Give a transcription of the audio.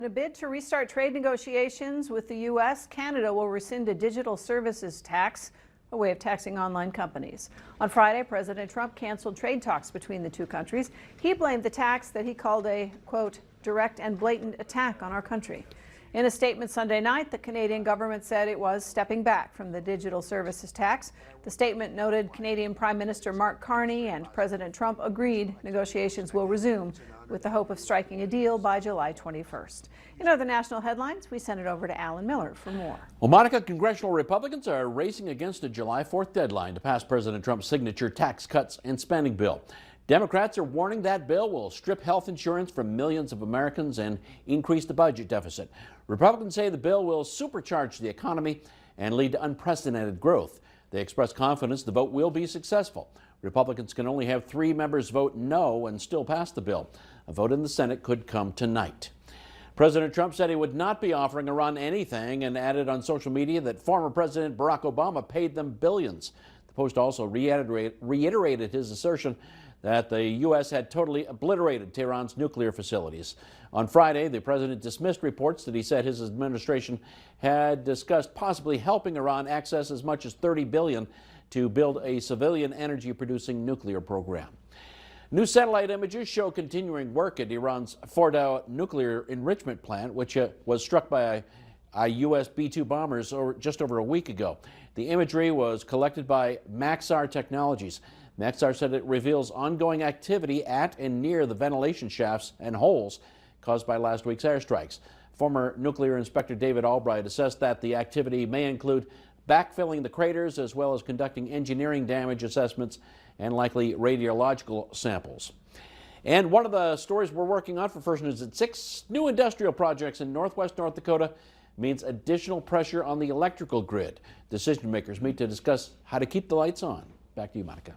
In a bid to restart trade negotiations with the U.S., Canada will rescind a digital services tax, a way of taxing online companies. On Friday, President Trump canceled trade talks between the two countries. He blamed the tax that he called a, quote, direct and blatant attack on our country. In a statement Sunday night, the Canadian government said it was stepping back from the digital services tax. The statement noted Canadian Prime Minister Mark Carney and President Trump agreed negotiations will resume with the hope of striking a deal by July 21st. In other national headlines, we send it over to Alan Miller for more. Well, Monica, congressional Republicans are racing against a July 4th deadline to pass President Trump's signature tax cuts and spending bill. Democrats are warning that bill will strip health insurance from millions of Americans and increase the budget deficit. Republicans say the bill will supercharge the economy and lead to unprecedented growth. They express confidence the vote will be successful. Republicans can only have 3 members vote no and still pass the bill. A vote in the Senate could come tonight. President Trump said he would not be offering Iran anything and added on social media that former President Barack Obama paid them billions. The Post also reiterated his assertion that the U.S. had totally obliterated Tehran's nuclear facilities. On Friday, the president dismissed reports that he said his administration had discussed possibly helping Iran access as much as $30 billion to build a civilian energy-producing nuclear program. New satellite images show continuing work at Iran's Fordow nuclear enrichment plant, which was struck by a U.S. B-2 bombers just over a week ago. The imagery was collected by Maxar Technologies. Maxar said it reveals ongoing activity at and near the ventilation shafts and holes caused by last week's airstrikes. Former nuclear inspector David Albright assessed that the activity may include backfilling the craters as well as conducting engineering damage assessments and likely radiological samples. And one of the stories we're working on for First News at 6, new industrial projects in northwest North Dakota means additional pressure on the electrical grid. Decision makers meet to discuss how to keep the lights on. Back to you, Monica.